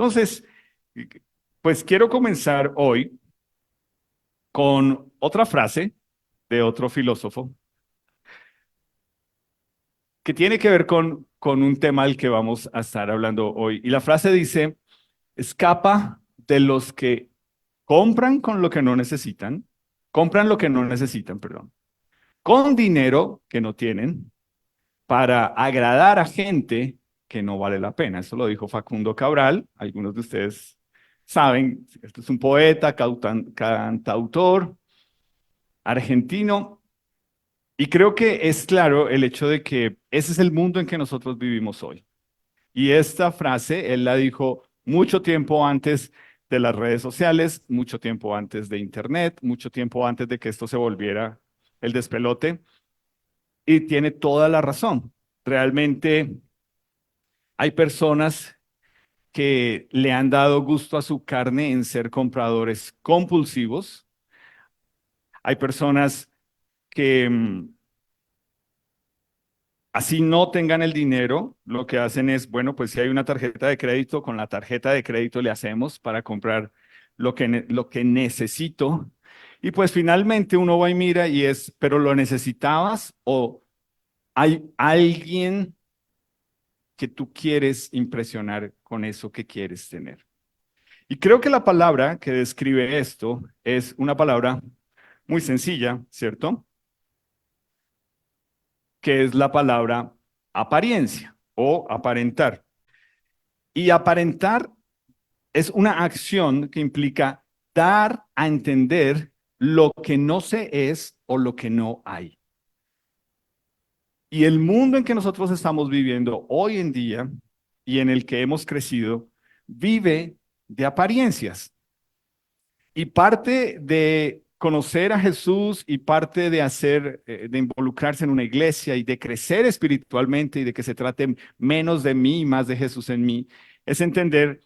Entonces, pues quiero comenzar hoy con otra frase de otro filósofo que tiene que ver con un tema del que vamos a estar hablando hoy. Y la frase dice, escapa de los que compran con lo que no necesitan, compran lo que no necesitan, perdón, con dinero que no tienen para agradar a gente que no vale la pena. Eso lo dijo Facundo Cabral. Algunos de ustedes saben, esto es un poeta, cantautor argentino. Y creo que es claro el hecho de que ese es el mundo en que nosotros vivimos hoy. Y esta frase él la dijo mucho tiempo antes de las redes sociales, mucho tiempo antes de Internet, mucho tiempo antes de que esto se volviera el despelote. Y tiene toda la razón. Realmente hay personas que le han dado gusto a su carne en ser compradores compulsivos. Hay personas que así no tengan el dinero, lo que hacen es, bueno, pues si hay una tarjeta de crédito, con la tarjeta de crédito le hacemos para comprar lo que necesito. Y pues finalmente uno va y mira y es, pero ¿lo necesitabas o hay alguien que tú quieres impresionar con eso que quieres tener? Y creo que la palabra que describe esto es una palabra muy sencilla, ¿cierto? Que es la palabra apariencia o aparentar. Y aparentar es una acción que implica dar a entender lo que no se es o lo que no hay. Y el mundo en que nosotros estamos viviendo hoy en día y en el que hemos crecido, vive de apariencias. Y parte de conocer a Jesús y parte de hacer, de involucrarse en una iglesia y de crecer espiritualmente y de que se trate menos de mí y más de Jesús en mí, es entender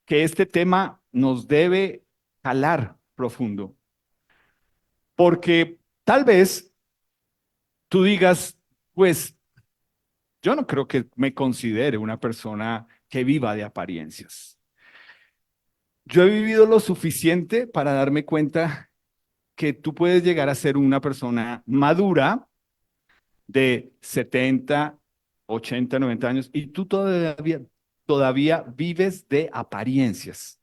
que este tema nos debe calar profundo. Porque tal vez tú digas, pues yo no creo que me considere una persona que viva de apariencias. Yo he vivido lo suficiente para darme cuenta que tú puedes llegar a ser una persona madura de 70, 80, 90 años y tú todavía vives de apariencias.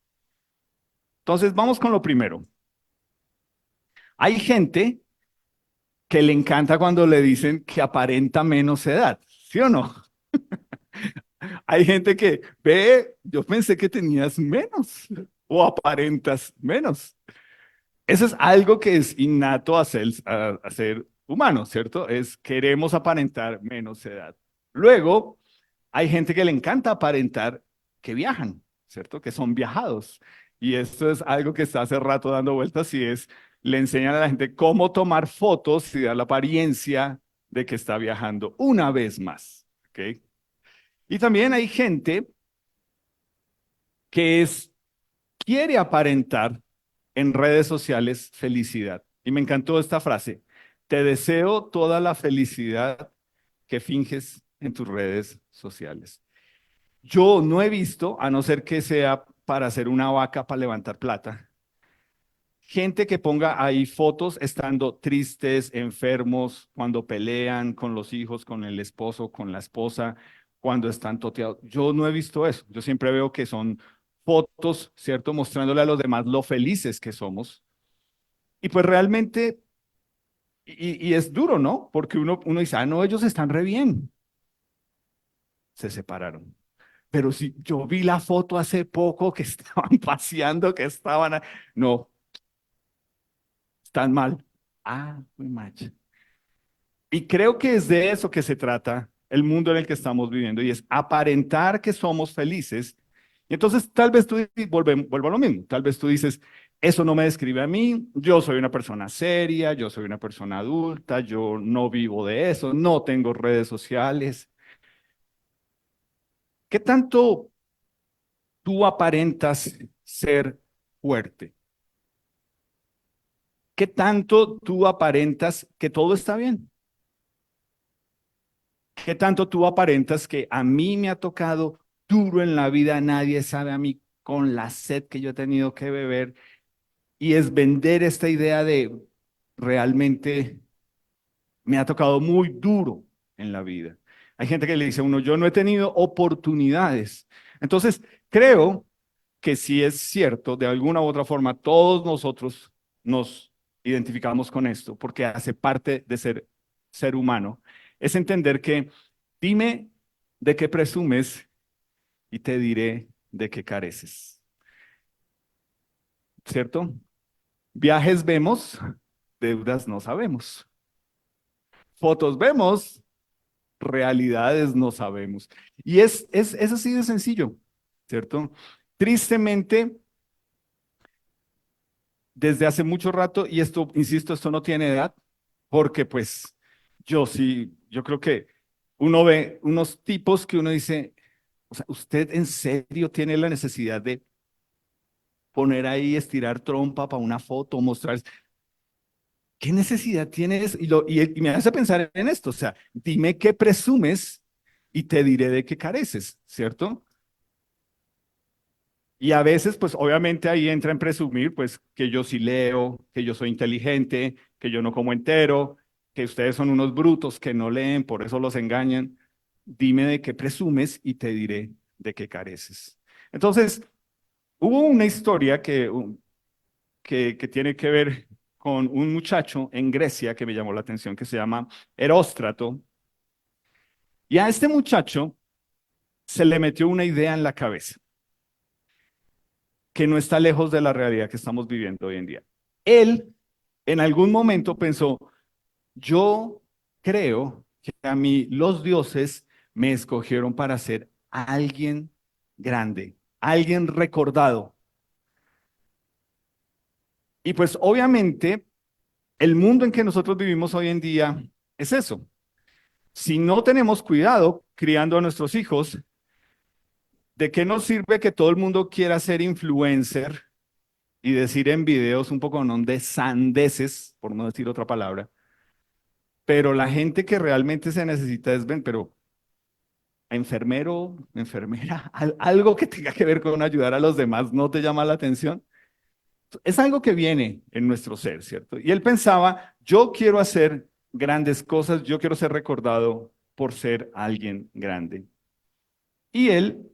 Entonces, vamos con lo primero. Hay gente que le encanta cuando le dicen que aparenta menos edad, ¿sí o no? Hay gente que ve, yo pensé que tenías menos o aparentas menos. Eso es algo que es innato a ser humano, ¿cierto? Es queremos aparentar menos edad. Luego, hay gente que le encanta aparentar que viajan, ¿cierto? Que son viajados. Y esto es algo que está hace rato dando vueltas y es, le enseñan a la gente cómo tomar fotos y dar la apariencia de que está viajando una vez más, ¿ok? Y también hay gente que quiere aparentar en redes sociales felicidad. Y me encantó esta frase. Te deseo toda la felicidad que finges en tus redes sociales. Yo no he visto, a no ser que sea para hacer una vaca para levantar plata, gente que ponga ahí fotos estando tristes, enfermos, cuando pelean con los hijos, con el esposo, con la esposa, cuando están toteados. Yo no he visto eso. Yo siempre veo que son fotos, ¿cierto? Mostrándole a los demás lo felices que somos. Y pues realmente, y es duro, ¿no? Porque uno dice, ah, no, ellos están re bien. Se separaron. Pero si yo vi la foto hace poco que estaban paseando, que estaban, no, están mal. Ah, muy macho. Y creo que es de eso que se trata el mundo en el que estamos viviendo y es aparentar que somos felices. Y entonces tal vez tú, vuelvo a lo mismo, tal vez tú dices, eso no me describe a mí, yo soy una persona seria, yo soy una persona adulta, yo no vivo de eso, no tengo redes sociales. ¿Qué tanto tú aparentas ser fuerte? ¿Qué tanto tú aparentas que todo está bien? ¿Qué tanto tú aparentas que a mí me ha tocado duro en la vida? Nadie sabe a mí con la sed que yo he tenido que beber, y es vender esta idea de realmente me ha tocado muy duro en la vida. Hay gente que le dice a uno, yo no he tenido oportunidades. Entonces, creo que sí es cierto, de alguna u otra forma, todos nosotros nos identificamos con esto, porque hace parte de ser humano. Es entender que dime de qué presumes y te diré de qué careces, ¿cierto? Viajes vemos, deudas no sabemos. Fotos vemos, realidades no sabemos. Y es así de sencillo, ¿cierto? Tristemente, desde hace mucho rato, y esto, insisto, esto no tiene edad, porque pues yo sí, yo creo que uno ve unos tipos que uno dice, o sea, ¿usted en serio tiene la necesidad de poner ahí, estirar trompa para una foto, mostrar? ¿Qué necesidad tienes? Y me hace pensar en esto, o sea, dime qué presumes y te diré de qué careces, ¿cierto? Y a veces, pues obviamente ahí entra en presumir, pues que yo sí leo, que yo soy inteligente, que yo no como entero, que ustedes son unos brutos que no leen, por eso los engañan. Dime de qué presumes y te diré de qué careces. Entonces, hubo una historia que tiene que ver con un muchacho en Grecia que me llamó la atención, que se llama Eróstrato. Y a este muchacho se le metió una idea en la cabeza que no está lejos de la realidad que estamos viviendo hoy en día. Él en algún momento pensó, yo creo que a mí los dioses me escogieron para ser alguien grande, alguien recordado. Y pues obviamente el mundo en que nosotros vivimos hoy en día es eso. Si no tenemos cuidado criando a nuestros hijos, ¿de qué nos sirve que todo el mundo quiera ser influencer y decir en videos un poco ¿no? de sandeces, por no decir otra palabra? Pero la gente que realmente se necesita es, ven, pero enfermero, enfermera, algo que tenga que ver con ayudar a los demás, ¿no te llama la atención? Es algo que viene en nuestro ser, ¿cierto? Y él pensaba, yo quiero hacer grandes cosas, yo quiero ser recordado por ser alguien grande. Y él,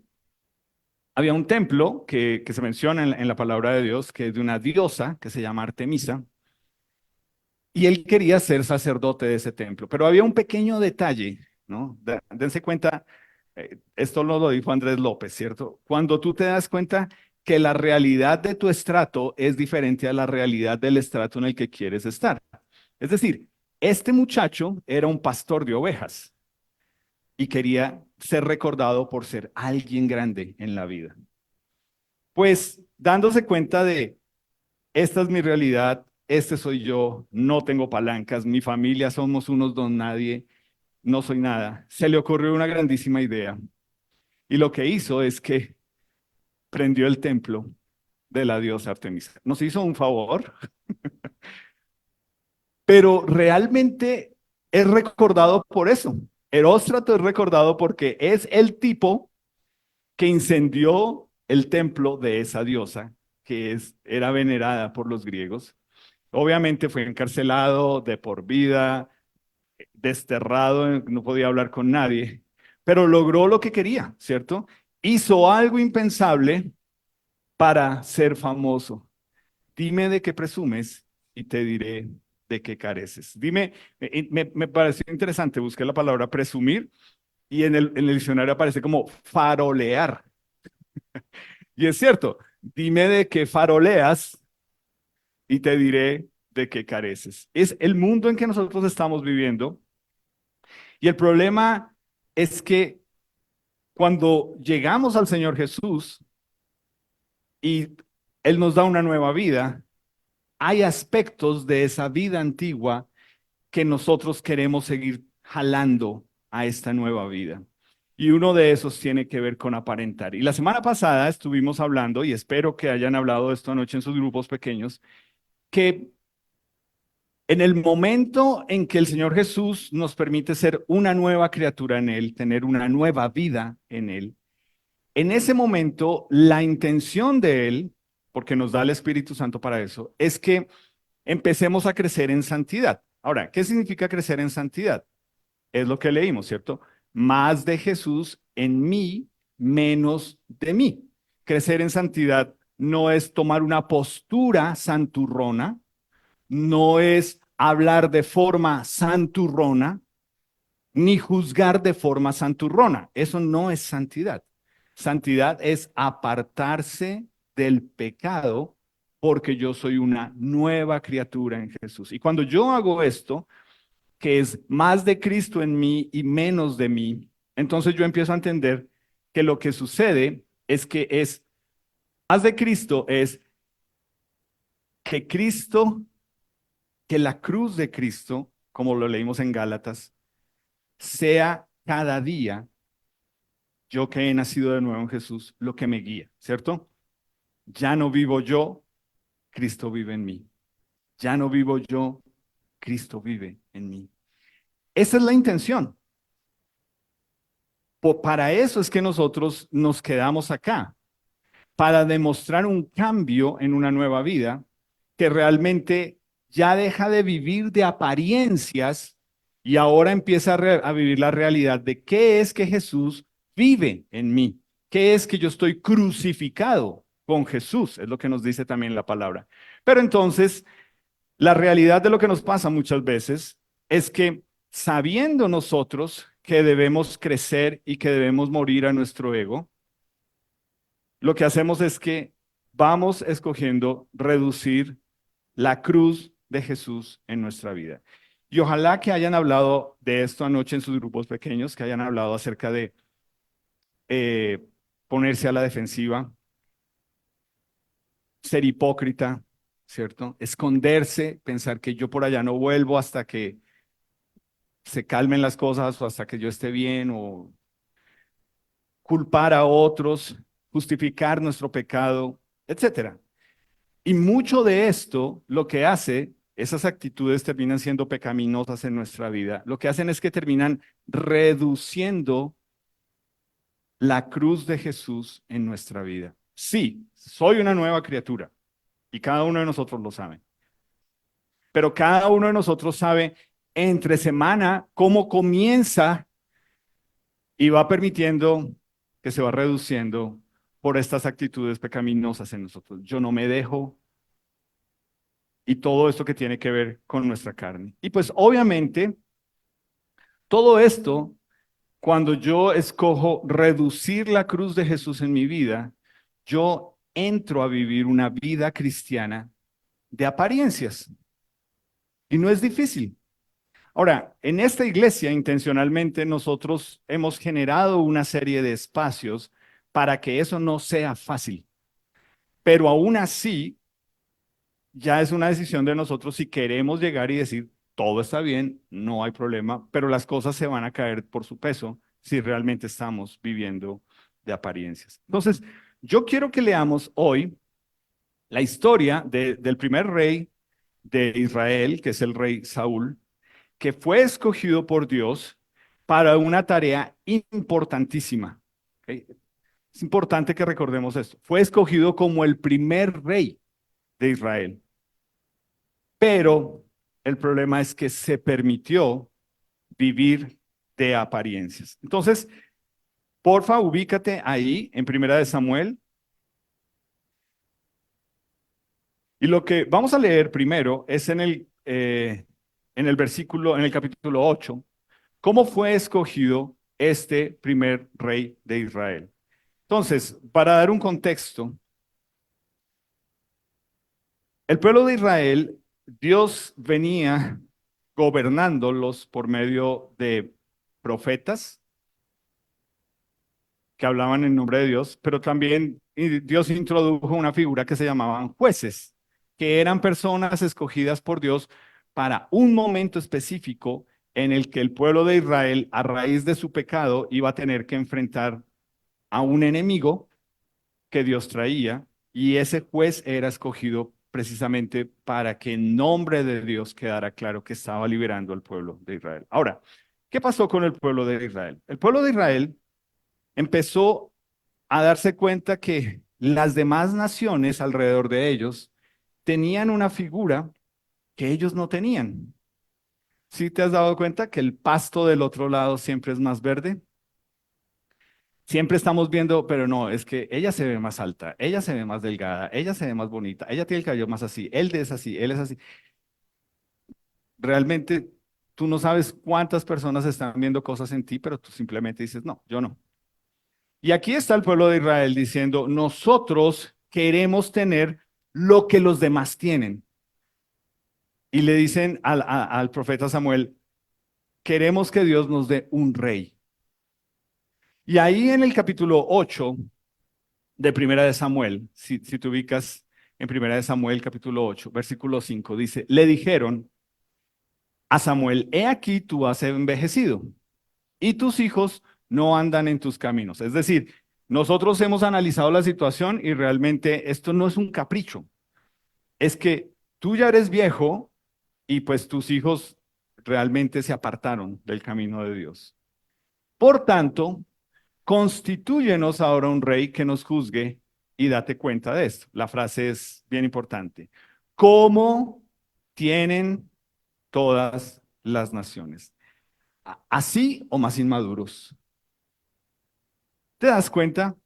había un templo que se menciona en la palabra de Dios, que es de una diosa que se llama Artemisa, y él quería ser sacerdote de ese templo, pero había un pequeño detalle, ¿no? Dense cuenta, esto lo dijo Andrés López, ¿cierto? Cuando tú te das cuenta que la realidad de tu estrato es diferente a la realidad del estrato en el que quieres estar. Es decir, este muchacho era un pastor de ovejas y quería ser recordado por ser alguien grande en la vida. Pues dándose cuenta de esta es mi realidad, este soy yo, no tengo palancas, mi familia somos unos don nadie, no soy nada. Se le ocurrió una grandísima idea y lo que hizo es que prendió el templo de la diosa Artemisa. Nos hizo un favor, pero realmente es recordado por eso. Heróstrato es recordado porque es el tipo que incendió el templo de esa diosa era venerada por los griegos. Obviamente fue encarcelado de por vida, desterrado, no podía hablar con nadie, pero logró lo que quería, ¿cierto? Hizo algo impensable para ser famoso. Dime de qué presumes y te diré de qué careces. Dime, me pareció interesante, busqué la palabra presumir y en el diccionario aparece como farolear. Y es cierto, dime de qué faroleas y te diré de qué careces. Es el mundo en que nosotros estamos viviendo. Y el problema es que cuando llegamos al Señor Jesús y Él nos da una nueva vida, hay aspectos de esa vida antigua que nosotros queremos seguir jalando a esta nueva vida. Y uno de esos tiene que ver con aparentar. Y la semana pasada estuvimos hablando, y espero que hayan hablado de esto anoche en sus grupos pequeños, que en el momento en que el Señor Jesús nos permite ser una nueva criatura en Él, tener una nueva vida en Él, En ese momento, la intención de Él, porque nos da el Espíritu Santo para eso, es que empecemos a crecer en santidad. Ahora, ¿qué significa crecer en santidad? Es lo que leímos, ¿cierto? Más de Jesús en mí, menos de mí. Crecer en santidad no es tomar una postura santurrona, no es hablar de forma santurrona, ni juzgar de forma santurrona. Eso no es santidad. Santidad es apartarse del pecado porque yo soy una nueva criatura en Jesús. Y cuando yo hago esto, que es más de Cristo en mí y menos de mí, entonces yo empiezo a entender que lo que sucede es que es más de Cristo, es que Cristo, que la cruz de Cristo, como lo leímos en Gálatas, sea cada día yo que he nacido de nuevo en Jesús, lo que me guía, ¿cierto? Ya no vivo yo, Cristo vive en mí. Ya no vivo yo, Cristo vive en mí. Esa es la intención. Para eso es que nosotros nos quedamos acá, para demostrar un cambio en una nueva vida que realmente ya deja de vivir de apariencias y ahora empieza a vivir la realidad de qué es que Jesús vive en mí, qué es que yo estoy crucificado con Jesús, es lo que nos dice también la palabra. Pero entonces, la realidad de lo que nos pasa muchas veces es que sabiendo nosotros que debemos crecer y que debemos morir a nuestro ego, lo que hacemos es que vamos escogiendo reducir la cruz de Jesús en nuestra vida. Y ojalá que hayan hablado de esto anoche en sus grupos pequeños, que hayan hablado acerca de eh, ponerse a la defensiva, ser hipócrita, ¿cierto? Esconderse, pensar que yo por allá no vuelvo hasta que se calmen las cosas o hasta que yo esté bien o culpar a otros, justificar nuestro pecado, etcétera. Y mucho de esto lo que hace, esas actitudes terminan siendo pecaminosas en nuestra vida. Lo que hacen es que terminan reduciendo la cruz de Jesús en nuestra vida. Sí, soy una nueva criatura y cada uno de nosotros lo sabe. Pero cada uno de nosotros sabe entre semana cómo comienza y va permitiendo que se va reduciendo por estas actitudes pecaminosas en nosotros. Yo no me dejo y todo esto que tiene que ver con nuestra carne. Y pues obviamente todo esto, cuando yo escojo reducir la cruz de Jesús en mi vida, yo entro a vivir una vida cristiana de apariencias. Y no es difícil. Ahora, en esta iglesia intencionalmente nosotros hemos generado una serie de espacios para que eso no sea fácil. Pero aún así, ya es una decisión de nosotros si queremos llegar y decir, todo está bien, no hay problema, pero las cosas se van a caer por su peso si realmente estamos viviendo de apariencias. Entonces, yo quiero que leamos hoy la historia del primer rey de Israel, que es el rey Saúl, que fue escogido por Dios para una tarea importantísima. ¿Ok? Es importante que recordemos esto. Fue escogido como el primer rey de Israel. Pero el problema es que se permitió vivir de apariencias. Entonces, porfa, ubícate ahí en Primera de Samuel. Y lo que vamos a leer primero es en el versículo, en el capítulo 8, cómo fue escogido este primer rey de Israel. Entonces, para dar un contexto, el pueblo de Israel, Dios venía gobernándolos por medio de profetas que hablaban en nombre de Dios, pero también Dios introdujo una figura que se llamaban jueces, que eran personas escogidas por Dios para un momento específico en el que el pueblo de Israel, a raíz de su pecado, iba a tener que enfrentar a un enemigo que Dios traía, y ese juez era escogido precisamente para que en nombre de Dios quedara claro que estaba liberando al pueblo de Israel. Ahora, ¿qué pasó con el pueblo de Israel? El pueblo de Israel empezó a darse cuenta que las demás naciones alrededor de ellos tenían una figura que ellos no tenían. ¿Sí te has dado cuenta que el pasto del otro lado siempre es más verde? Siempre estamos viendo, pero no, es que ella se ve más alta, ella se ve más delgada, ella se ve más bonita, ella tiene el cabello más así, él es así, él es así. Realmente tú no sabes cuántas personas están viendo cosas en ti, pero tú simplemente dices, no, yo no. Y aquí está el pueblo de Israel diciendo, nosotros queremos tener lo que los demás tienen. Y le dicen al profeta Samuel, queremos que Dios nos dé un rey. Y ahí en el capítulo 8 de Primera de Samuel, si te ubicas en Primera de Samuel, capítulo 8, versículo 5, dice, le dijeron a Samuel, he aquí tú has envejecido y tus hijos no andan en tus caminos. Es decir, nosotros hemos analizado la situación y realmente esto no es un capricho, es que tú ya eres viejo y pues tus hijos realmente se apartaron del camino de Dios. Por tanto, constitúyenos ahora un rey que nos juzgue y date cuenta de esto. La frase es bien importante. ¿Cómo tienen todas las naciones? ¿Así o más inmaduros? ¿Te das cuenta?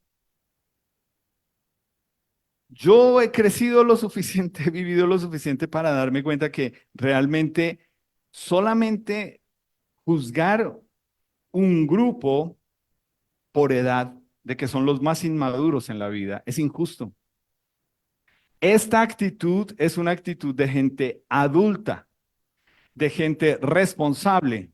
Yo he crecido lo suficiente, he vivido lo suficiente para darme cuenta que realmente solamente juzgar un grupo por edad de que son los más inmaduros en la vida es injusto. Esta actitud es una actitud de gente adulta, de gente responsable,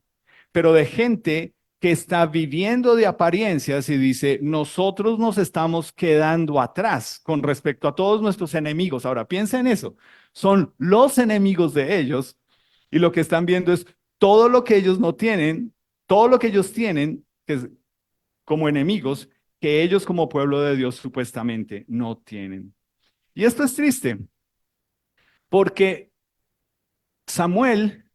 pero de gente que está viviendo de apariencias y dice, nosotros nos estamos quedando atrás con respecto a todos nuestros enemigos. Ahora, piensa en eso. Son los enemigos de ellos y lo que están viendo es todo lo que ellos no tienen, todo lo que ellos tienen que es como enemigos, que ellos como pueblo de Dios supuestamente no tienen. Y esto es triste, porque Samuel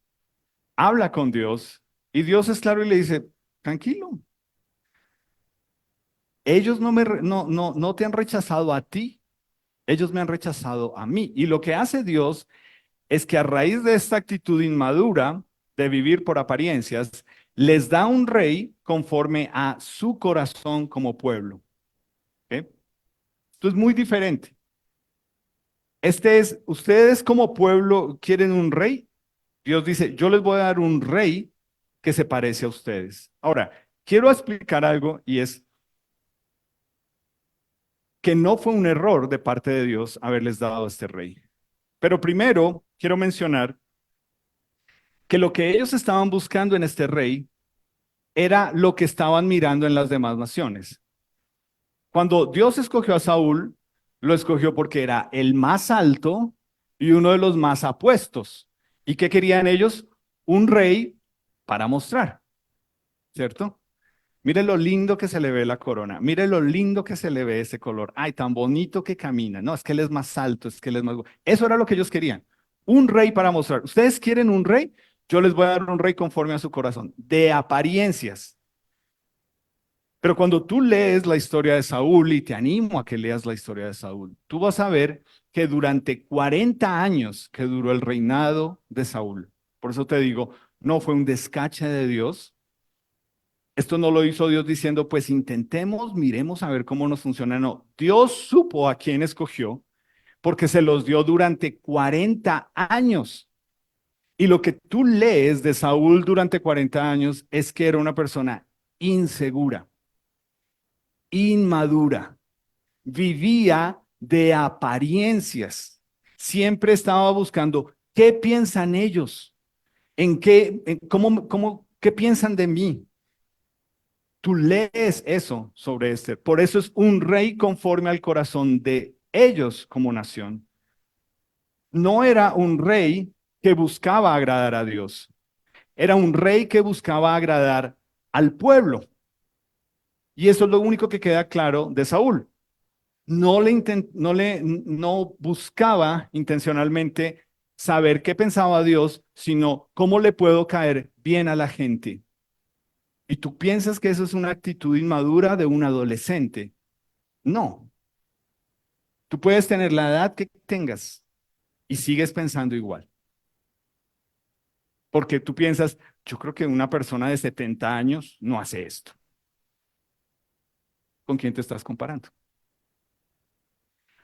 habla con Dios y Dios es claro y le dice, tranquilo, ellos no te han rechazado a ti, ellos me han rechazado a mí. Y lo que hace Dios es que a raíz de esta actitud inmadura de vivir por apariencias, les da un rey conforme a su corazón como pueblo. ¿Ok? Esto es muy diferente. Ustedes como pueblo quieren un rey. Dios dice, yo les voy a dar un rey que se parece a ustedes. Ahora, quiero explicar algo y es que no fue un error de parte de Dios haberles dado este rey. Pero primero quiero mencionar que lo que ellos estaban buscando en este rey era lo que estaban mirando en las demás naciones. Cuando Dios escogió a Saúl, lo escogió porque era el más alto y uno de los más apuestos. ¿Y qué querían ellos? Un rey para mostrar, ¿cierto? Mire lo lindo que se le ve la corona. Mire lo lindo que se le ve ese color. Ay, tan bonito que camina. No, es que él es más alto, es que él es más... Eso era lo que ellos querían. Un rey para mostrar. ¿Ustedes quieren un rey? Yo les voy a dar un rey conforme a su corazón, de apariencias. Pero cuando tú lees la historia de Saúl, y te animo a que leas la historia de Saúl, tú vas a ver que durante 40 años que duró el reinado de Saúl, por eso te digo, no fue un descache de Dios. Esto no lo hizo Dios diciendo, pues intentemos, miremos a ver cómo nos funciona. No, Dios supo a quién escogió porque se los dio durante 40 años. Y lo que tú lees de Saúl durante 40 años es que era una persona insegura, inmadura, vivía de apariencias. Siempre estaba buscando qué piensan ellos, qué piensan de mí. Tú lees eso sobre este. Por eso es un rey conforme al corazón de ellos como nación. No era un rey que buscaba agradar a Dios. Era un rey que buscaba agradar al pueblo. Y eso es lo único que queda claro de Saúl. No buscaba intencionalmente saber qué pensaba Dios, sino cómo le puedo caer bien a la gente. Y tú piensas que eso es una actitud inmadura de un adolescente. No, tú puedes tener la edad que tengas y sigues pensando igual. Porque tú piensas, yo creo que una persona de 70 años no hace esto. ¿Con quién te estás comparando?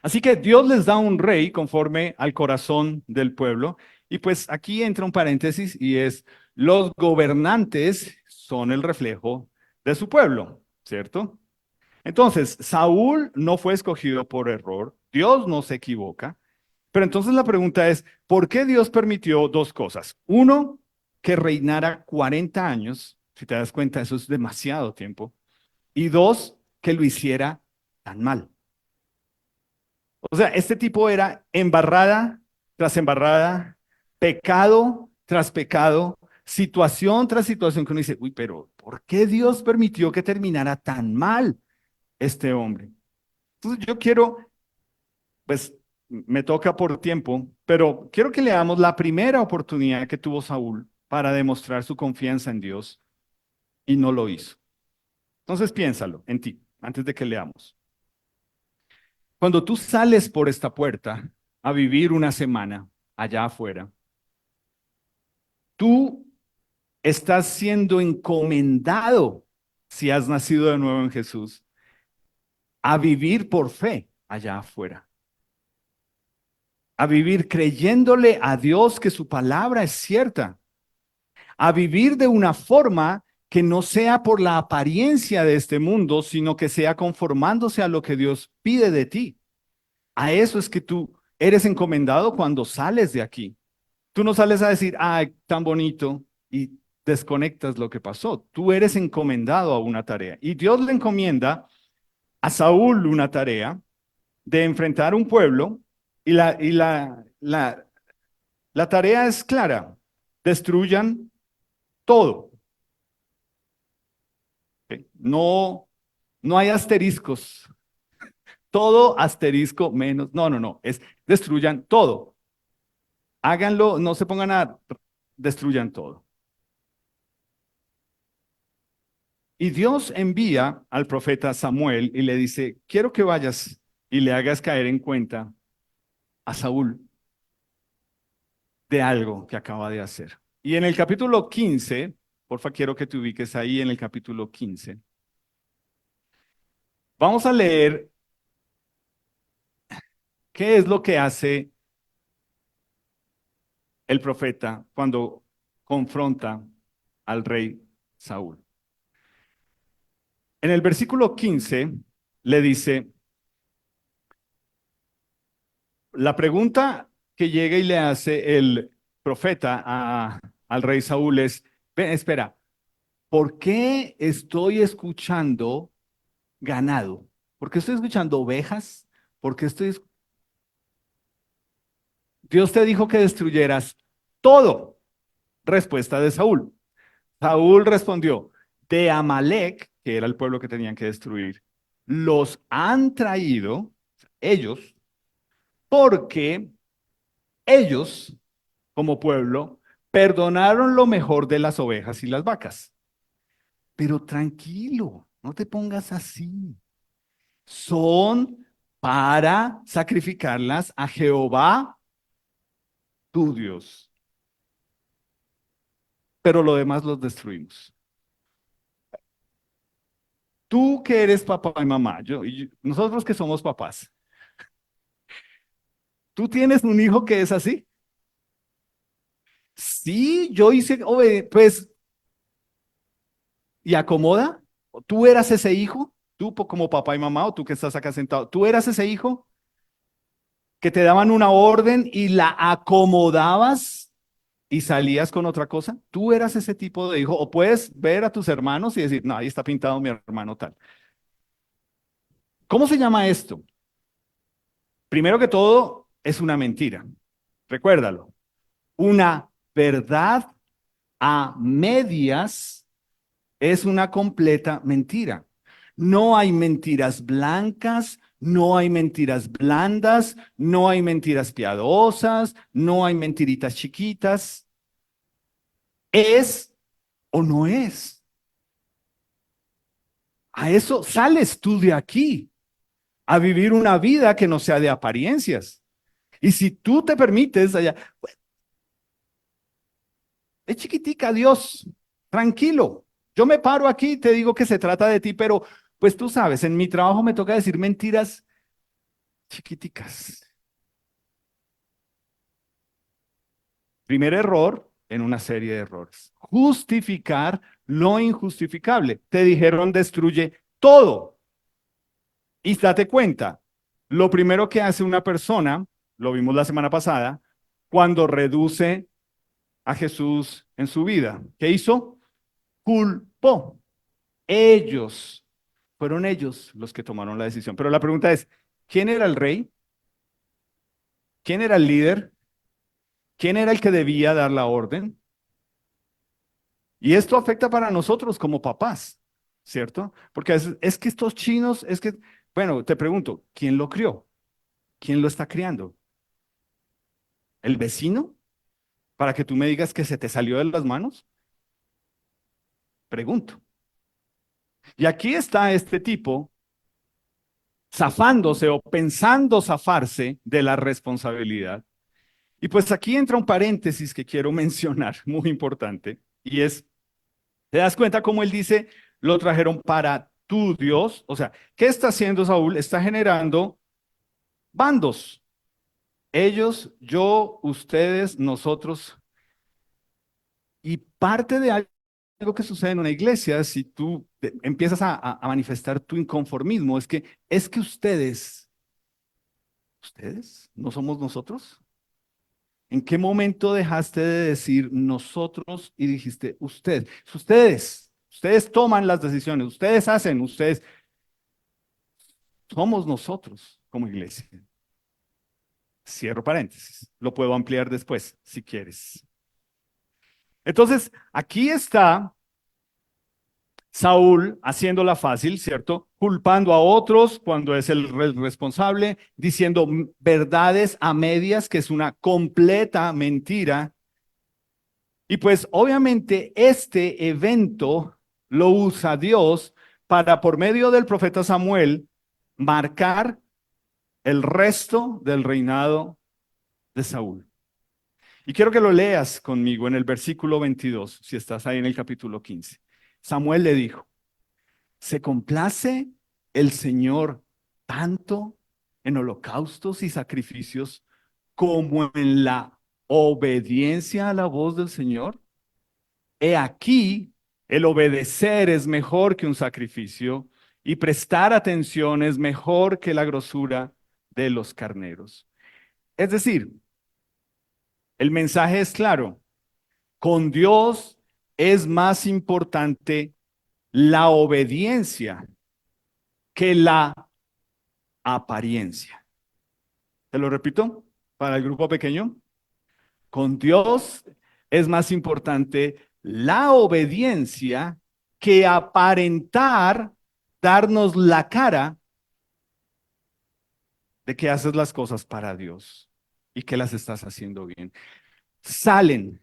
Así que Dios les da un rey conforme al corazón del pueblo. Y pues aquí entra un paréntesis y es, los gobernantes son el reflejo de su pueblo, ¿cierto? Entonces, Saúl no fue escogido por error, Dios no se equivoca, pero entonces la pregunta es, ¿por qué Dios permitió dos cosas? Uno, que reinara 40 años, si te das cuenta, eso es demasiado tiempo, y dos, que lo hiciera tan mal. O sea, este tipo era embarrada tras embarrada, pecado tras pecado, situación tras situación que uno dice, uy, pero ¿por qué Dios permitió que terminara tan mal este hombre? Entonces yo quiero, pues me toca por tiempo, pero quiero que leamos la primera oportunidad que tuvo Saúl para demostrar su confianza en Dios y no lo hizo. Entonces piénsalo en ti, antes de que leamos. Cuando tú sales por esta puerta a vivir una semana allá afuera, tú estás siendo encomendado, si has nacido de nuevo en Jesús, a vivir por fe allá afuera, a vivir creyéndole a Dios que su palabra es cierta, a vivir de una forma que no sea por la apariencia de este mundo, sino que sea conformándose a lo que Dios pide de ti. A eso es que tú eres encomendado cuando sales de aquí. Tú no sales a decir, ay, tan bonito, y desconectas lo que pasó. Tú eres encomendado a una tarea. Y Dios le encomienda a Saúl una tarea de enfrentar un pueblo, y la tarea es clara: destruyan todo. ¿Ok? No, no hay asteriscos. Todo asterisco menos. No, no, no. Es destruyan todo. Háganlo, no se pongan a destruyan todo. Y Dios envía al profeta Samuel y le dice, quiero que vayas y le hagas caer en cuenta a Saúl de algo que acaba de hacer. Y en el capítulo 15, porfa, quiero que te ubiques ahí en el capítulo 15. Vamos a leer qué es lo que hace el profeta cuando confronta al rey Saúl. En el versículo 15 le dice, la pregunta que llega y le hace el profeta al rey Saúl es, ven, espera, ¿por qué estoy escuchando ganado? ¿Por qué estoy escuchando ovejas? ¿Por qué Dios te dijo que destruyeras todo. Respuesta de Saúl. Saúl respondió, de Amalek, que era el pueblo que tenían que destruir, los han traído ellos porque ellos, como pueblo, perdonaron lo mejor de las ovejas y las vacas. Pero tranquilo, no te pongas así. Son para sacrificarlas a Jehová, tu Dios. Pero lo demás los destruimos. Tú que eres papá y mamá, nosotros que somos papás, ¿tú tienes un hijo que es así? Sí, yo hice, pues, ¿y acomoda? ¿Tú eras ese hijo? ¿Tú como papá y mamá o tú que estás acá sentado? ¿Tú eras ese hijo que te daban una orden y la acomodabas y salías con otra cosa? ¿Tú eras ese tipo de hijo? O puedes ver a tus hermanos y decir, no, ahí está pintado mi hermano tal. ¿Cómo se llama esto? Primero que todo, es una mentira. Recuérdalo. Una verdad a medias es una completa mentira. No hay mentiras blancas, no hay mentiras blandas, no hay mentiras piadosas, no hay mentiritas chiquitas. ¿Es o no es? A eso sales tú de aquí. a vivir una vida que no sea de apariencias. Y si tú te permites allá, pues, es chiquitica, Dios, tranquilo. Yo me paro aquí y te digo que se trata de ti, pero pues tú sabes, en mi trabajo me toca decir mentiras chiquiticas. Primer error en una serie de errores. Justificar lo injustificable. Te dijeron destruye todo. Y date cuenta, lo primero que hace una persona, lo vimos la semana pasada, cuando reduce a Jesús en su vida, ¿qué hizo? Culpó. Ellos, fueron ellos los que tomaron la decisión. Pero la pregunta es, ¿quién era el rey? ¿Quién era el líder? ¿Quién era el que debía dar la orden? Y esto afecta para nosotros como papás, ¿cierto? Porque es que estos chinos, es que, bueno, te pregunto, ¿quién lo crió? ¿Quién lo está criando? ¿El vecino? Para que tú me digas que se te salió de las manos? Pregunto. Y aquí está este tipo zafándose o pensando zafarse de la responsabilidad. Y pues aquí entra un paréntesis que quiero mencionar, muy importante, y es, ¿te das cuenta cómo él dice, lo trajeron para tu Dios? O sea, ¿qué está haciendo Saúl? Está generando bandos. Ellos, yo, ustedes, nosotros. Y parte de algo que sucede en una iglesia, si tú empiezas a manifestar tu inconformismo, es que ustedes, ¿no somos nosotros? ¿En qué momento dejaste de decir nosotros y dijiste usted? Ustedes toman las decisiones, ustedes hacen, ustedes somos nosotros como iglesia. Cierro paréntesis. Lo puedo ampliar después, si quieres. Entonces, aquí está Saúl haciéndola fácil, ¿cierto? Culpando a otros cuando es el responsable, diciendo verdades a medias, que es una completa mentira. Y pues obviamente este evento lo usa Dios para, por medio del profeta Samuel, marcar el resto del reinado de Saúl. Y quiero que lo leas conmigo en el versículo 22, si estás ahí en el capítulo 15. Samuel le dijo, ¿se complace el Señor tanto en holocaustos y sacrificios como en la obediencia a la voz del Señor? He aquí, el obedecer es mejor que un sacrificio y prestar atención es mejor que la grosura de los carneros. Es decir, el mensaje es claro. Con Dios es más importante la obediencia que la apariencia. Te lo repito para el grupo pequeño. Con Dios es más importante la obediencia que aparentar darnos la cara de que haces las cosas para Dios y que las estás haciendo bien. Salen,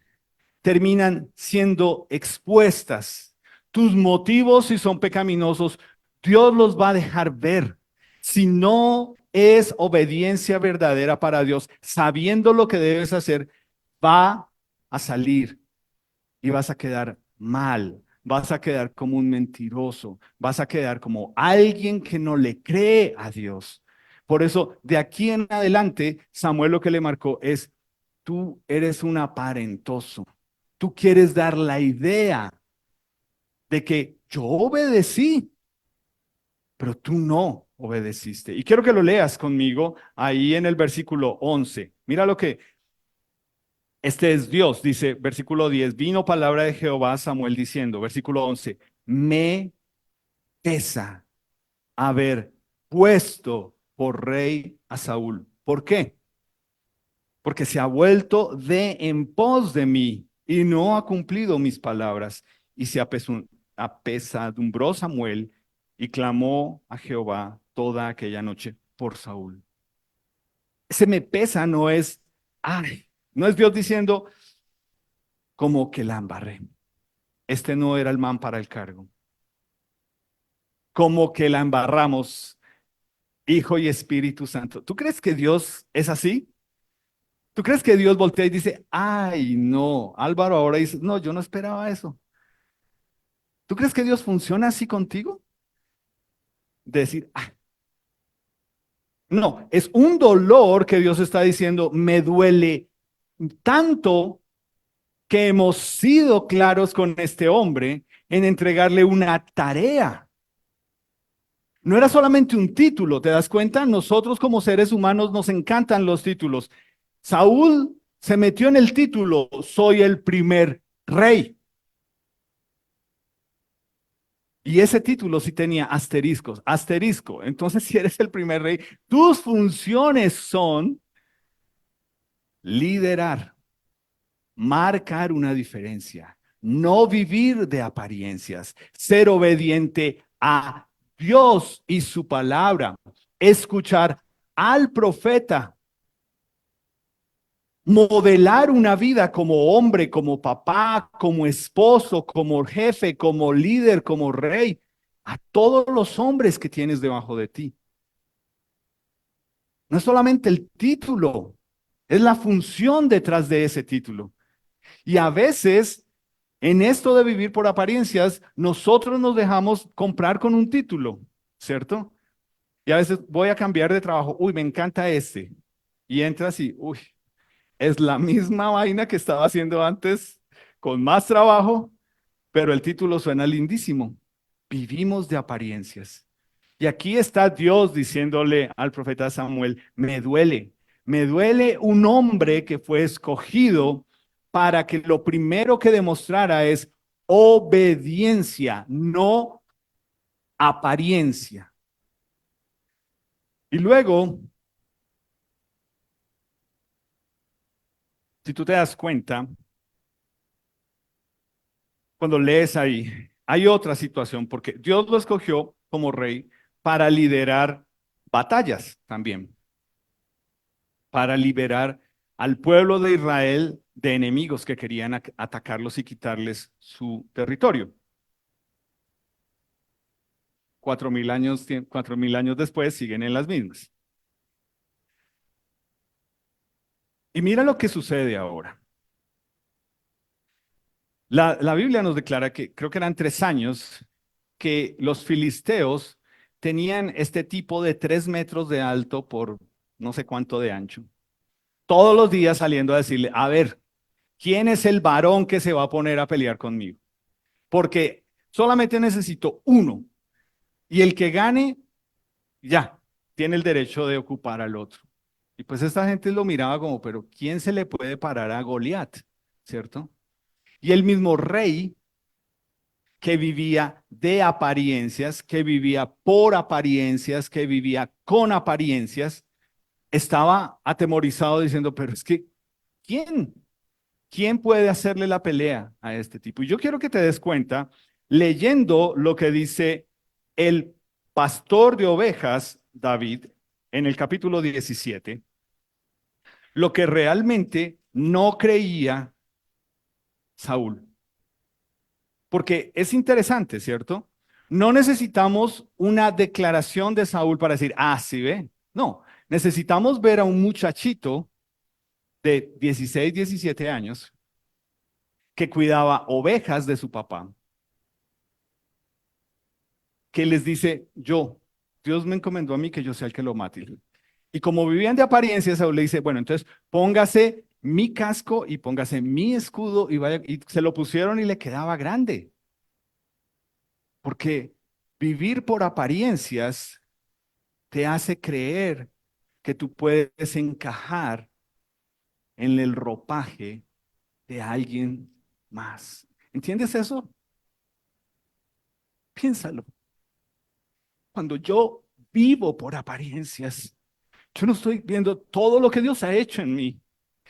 terminan siendo expuestas. Tus motivos, si son pecaminosos, Dios los va a dejar ver. Si no es obediencia verdadera para Dios, sabiendo lo que debes hacer, va a salir y vas a quedar mal, vas a quedar como un mentiroso, vas a quedar como alguien que no le cree a Dios. Por eso, de aquí en adelante, Samuel lo que le marcó es, tú eres un aparentoso, tú quieres dar la idea de que yo obedecí, pero tú no obedeciste. Y quiero que lo leas conmigo ahí en el versículo 11. Mira lo que este es Dios, dice versículo 10, vino palabra de Jehová a Samuel diciendo, versículo 11, me pesa haber puesto por rey a Saúl. ¿Por qué? Porque se ha vuelto de en pos de mí y no ha cumplido mis palabras. Y se apesadumbró Samuel y clamó a Jehová toda aquella noche por Saúl. Ese me pesa no es, ay, no es Dios diciendo como que la embarré. Este no era el man para el cargo. Como que la embarramos. Hijo y Espíritu Santo. ¿Tú crees que Dios es así? ¿Tú crees que Dios voltea y dice, ay, no, Álvaro ahora dice, no, yo no esperaba eso? ¿Tú crees que Dios funciona así contigo? De decir, ah, no, es un dolor que Dios está diciendo, me duele tanto que hemos sido claros con este hombre en entregarle una tarea. No era solamente un título, ¿te das cuenta? Nosotros como seres humanos nos encantan los títulos. Saúl se metió en el título, soy el primer rey. Y ese título sí tenía asteriscos, asterisco. Entonces, si eres el primer rey, tus funciones son liderar, marcar una diferencia, no vivir de apariencias, ser obediente a Dios y su palabra, escuchar al profeta, modelar una vida como hombre, como papá, como esposo, como jefe, como líder, como rey, a todos los hombres que tienes debajo de ti. No es solamente el título, es la función detrás de ese título. Y a veces, en esto de vivir por apariencias, nosotros nos dejamos comprar con un título, ¿cierto? Y a veces voy a cambiar de trabajo, uy, me encanta este. Y entras y, uy, es la misma vaina que estaba haciendo antes, con más trabajo, pero el título suena lindísimo. Vivimos de apariencias. Y aquí está Dios diciéndole al profeta Samuel, me duele un hombre que fue escogido para que lo primero que demostrara es obediencia, no apariencia. Y luego, si tú te das cuenta, cuando lees ahí, hay otra situación, porque Dios lo escogió como rey para liderar batallas también, para liberar al pueblo de Israel de enemigos que querían atacarlos y quitarles su territorio. 4000 años, 4000 años después siguen en las mismas. Y mira lo que sucede ahora. La Biblia nos declara que creo que eran 3 años que los filisteos tenían este tipo de 3 metros de alto por no sé cuánto de ancho. Todos los días saliendo a decirle, a ver, ¿quién es el varón que se va a poner a pelear conmigo? Porque solamente necesito uno y el que gane, ya, tiene el derecho de ocupar al otro. Y pues esta gente lo miraba como, pero ¿quién se le puede parar a Goliat? ¿Cierto? Y el mismo rey que vivía de apariencias, que vivía por apariencias, que vivía con apariencias, estaba atemorizado diciendo, pero es que, ¿quién? ¿Quién puede hacerle la pelea a este tipo? Y yo quiero que te des cuenta, leyendo lo que dice el pastor de ovejas, David, en el capítulo 17, lo que realmente no creía Saúl. Porque es interesante, ¿cierto? No necesitamos una declaración de Saúl para decir, ah, sí ve. No, necesitamos ver a un muchachito de 16, 17 años que cuidaba ovejas de su papá, que les dice, Dios me encomendó a mí que yo sea el que lo mate. Y como vivían de apariencia, Saúl le dice, bueno, entonces póngase mi casco y póngase mi escudo y vaya, y se lo pusieron y le quedaba grande. Porque vivir por apariencias te hace creer que tú puedes encajar en el ropaje de alguien más. ¿Entiendes eso? Piénsalo. Cuando yo vivo por apariencias, yo no estoy viendo todo lo que Dios ha hecho en mí.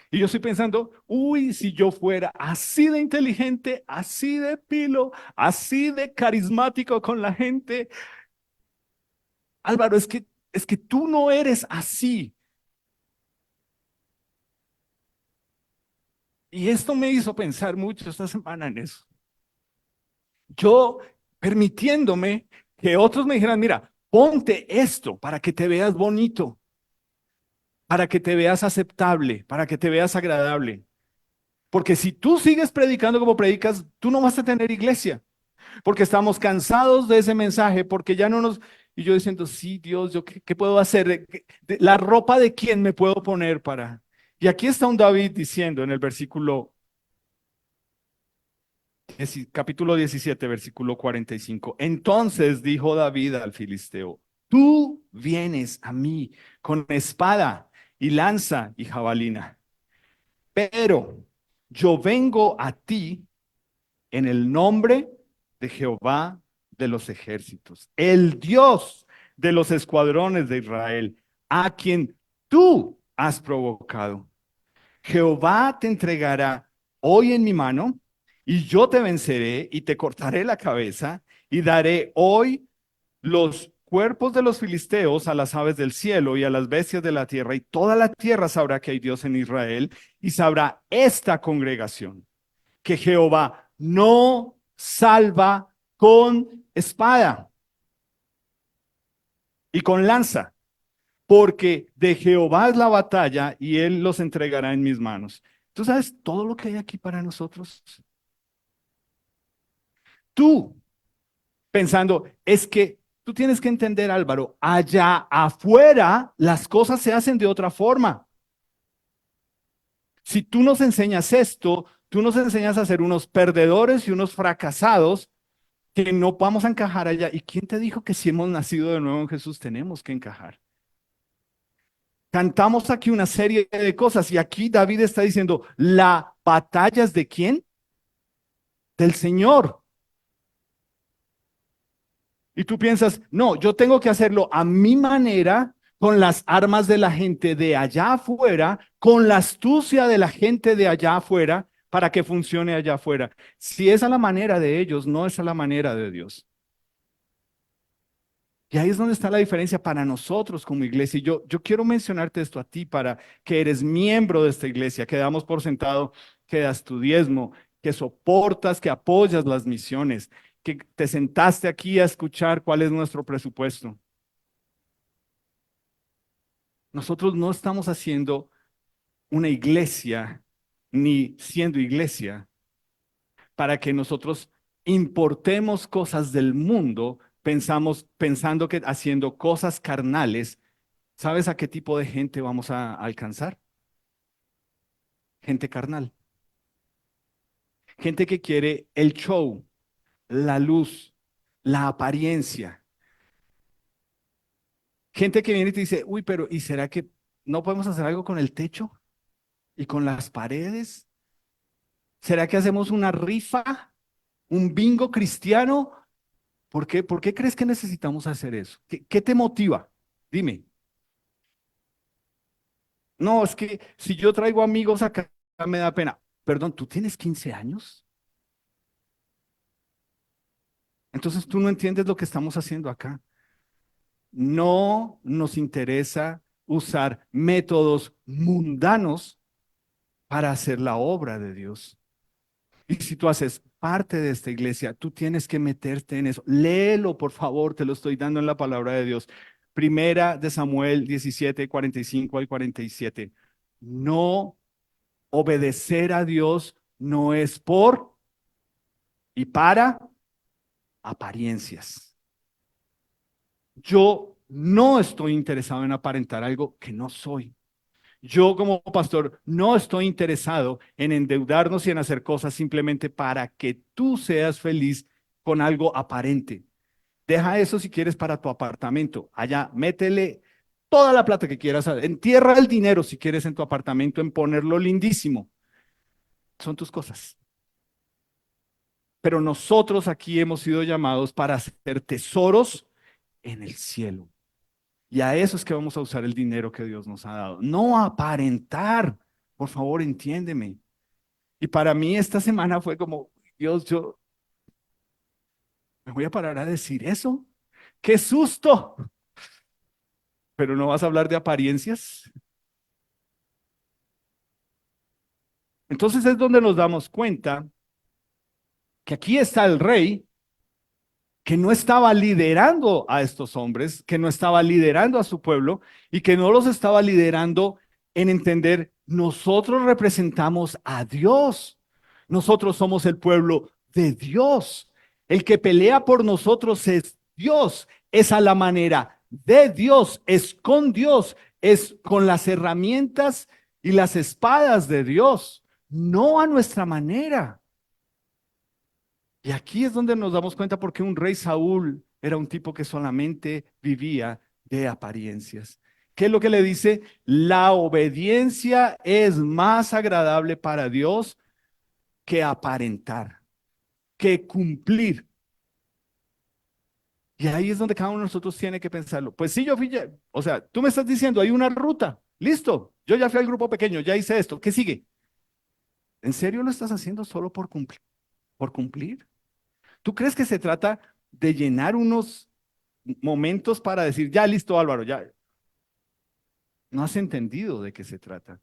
Y yo estoy pensando, uy, si yo fuera así de inteligente, así de pilo, así de carismático con la gente. Álvaro, es que tú no eres así. Y esto me hizo pensar mucho esta semana en eso. Yo permitiéndome que otros me dijeran, mira, Ponte esto para que te veas bonito, para que te veas aceptable, para que te veas agradable. Porque si tú sigues predicando como predicas, tú no vas a tener iglesia. Porque estamos cansados de ese mensaje, porque ya no nos... Y yo diciendo, sí, Dios, ¿yo qué puedo hacer? ¿La ropa de quién me puedo poner para...? Y aquí está un David diciendo en el versículo, capítulo 17, versículo 45. Entonces dijo David al filisteo, tú vienes a mí con espada y lanza y jabalina, pero yo vengo a ti en el nombre de Jehová de los ejércitos, el Dios de los escuadrones de Israel, a quien tú has provocado. Jehová te entregará hoy en mi mano, y yo te venceré y te cortaré la cabeza, y daré hoy los cuerpos de los filisteos a las aves del cielo y a las bestias de la tierra, y toda la tierra sabrá que hay Dios en Israel, y sabrá esta congregación que Jehová no salva con espada y con lanza, porque de Jehová es la batalla y él los entregará en mis manos. ¿Tú sabes todo lo que hay aquí para nosotros? Tú pensando, es que tú tienes que entender, Álvaro, allá afuera las cosas se hacen de otra forma. Si tú nos enseñas esto, tú nos enseñas a ser unos perdedores y unos fracasados que no vamos a encajar allá. ¿Y quién te dijo que si hemos nacido de nuevo en Jesús tenemos que encajar? Cantamos aquí una serie de cosas y aquí David está diciendo, ¿la batalla es de quién? Del Señor. Y tú piensas, no, yo tengo que hacerlo a mi manera, con las armas de la gente de allá afuera, con la astucia de la gente de allá afuera, para que funcione allá afuera. Si es a la manera de ellos, no es a la manera de Dios. Y ahí es donde está la diferencia para nosotros como iglesia. Y yo quiero mencionarte esto a ti para que eres miembro de esta iglesia, que damos por sentado que das tu diezmo, que soportas, que apoyas las misiones, que te sentaste aquí a escuchar cuál es nuestro presupuesto. Nosotros no estamos haciendo una iglesia ni siendo iglesia para que nosotros importemos cosas del mundo, pensando que haciendo cosas carnales. ¿Sabes a qué tipo de gente vamos a alcanzar? Gente carnal. Gente que quiere el show, la luz, la apariencia. Gente que viene y te dice, uy, pero ¿y será que no podemos hacer algo con el techo y con las paredes? ¿Será que hacemos una rifa, un bingo cristiano? ¿Por qué crees que necesitamos hacer eso? ¿Qué te motiva? Dime. No, es que si yo traigo amigos acá, me da pena. Perdón, ¿tú tienes 15 años? Entonces tú no entiendes lo que estamos haciendo acá. No nos interesa usar métodos mundanos para hacer la obra de Dios. Y si tú haces parte de esta iglesia, tú tienes que meterte en eso. Léelo, por favor, te lo estoy dando en la palabra de Dios. Primera de Samuel 17, 45 al 47. No obedecer a Dios no es por y para apariencias. Yo no estoy interesado en aparentar algo que no soy. Yo como pastor no estoy interesado en endeudarnos y en hacer cosas simplemente para que tú seas feliz con algo aparente. Deja eso si quieres para tu apartamento. Allá, métele toda la plata que quieras. Entierra el dinero si quieres en tu apartamento en ponerlo lindísimo. Son tus cosas. Pero nosotros aquí hemos sido llamados para hacer tesoros en el cielo. Y a eso es que vamos a usar el dinero que Dios nos ha dado. No aparentar. Por favor, entiéndeme. Y para mí esta semana fue como, Dios, yo me voy a parar a decir eso. ¡Qué susto! Pero no vas a hablar de apariencias. Entonces es donde nos damos cuenta que aquí está el rey que no estaba liderando a estos hombres, que no estaba liderando a su pueblo y que no los estaba liderando en entender, nosotros representamos a Dios, nosotros somos el pueblo de Dios, el que pelea por nosotros es Dios, es a la manera de Dios, es con Dios, es con las herramientas y las espadas de Dios, no a nuestra manera. Y aquí es donde nos damos cuenta por qué un rey Saúl era un tipo que solamente vivía de apariencias. ¿Qué es lo que le dice? La obediencia es más agradable para Dios que aparentar, que cumplir. Y ahí es donde cada uno de nosotros tiene que pensarlo. Pues sí, yo fui, o sea, tú me estás diciendo, hay una ruta, listo, yo ya fui al grupo pequeño, ya hice esto, ¿qué sigue? ¿En serio lo estás haciendo solo por cumplir? ¿Por cumplir? ¿Tú crees que se trata de llenar unos momentos para decir, ya listo Álvaro, ya? No has entendido de qué se trata.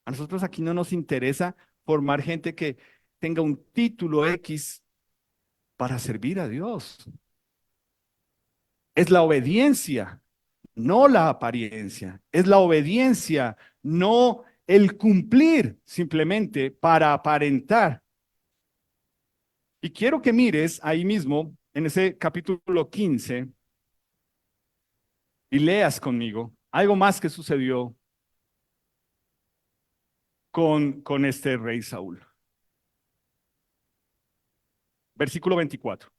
A nosotros aquí no nos interesa formar gente que tenga un título X para servir a Dios. Es la obediencia, no la apariencia. Es la obediencia, no el cumplir simplemente para aparentar. Y quiero que mires ahí mismo, en ese capítulo 15, y leas conmigo algo más que sucedió con este rey Saúl. Versículo 24.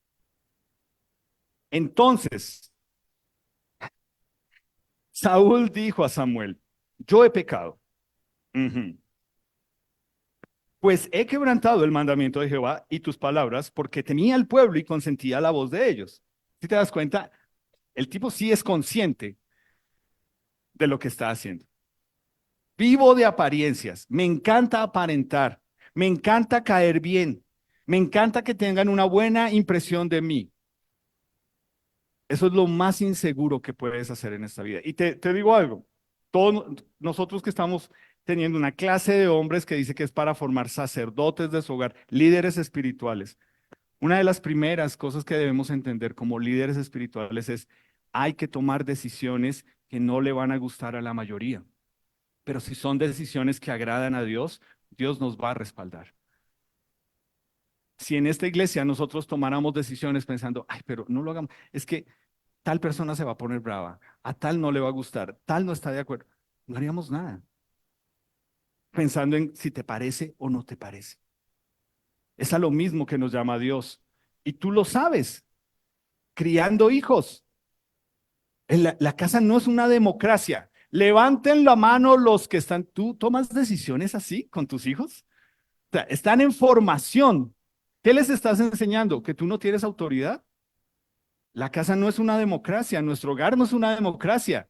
Entonces, Saúl dijo a Samuel, yo he pecado, ujú, pues he quebrantado el mandamiento de Jehová y tus palabras, porque temía al pueblo y consentía la voz de ellos. Si te das cuenta, el tipo sí es consciente de lo que está haciendo. Vivo de apariencias, me encanta aparentar, me encanta caer bien, me encanta que tengan una buena impresión de mí. Eso es lo más inseguro que puedes hacer en esta vida. Y te digo algo, todos nosotros que estamos teniendo una clase de hombres que dice que es para formar sacerdotes de su hogar, líderes espirituales, una de las primeras cosas que debemos entender como líderes espirituales es hay que tomar decisiones que no le van a gustar a la mayoría, pero si son decisiones que agradan a Dios, Dios nos va a respaldar. Si en esta iglesia nosotros tomáramos decisiones pensando, ay, pero no lo hagamos, es que tal persona se va a poner brava, a tal no le va a gustar, tal no está de acuerdo, no haríamos nada, pensando en si te parece o no te parece. Es a lo mismo que nos llama Dios. Y tú lo sabes, criando hijos. La casa no es una democracia. Levanten la mano los que están, ¿tú tomas decisiones así con tus hijos? O sea, están en formación. ¿Qué les estás enseñando? ¿Que tú no tienes autoridad? La casa no es una democracia, nuestro hogar no es una democracia.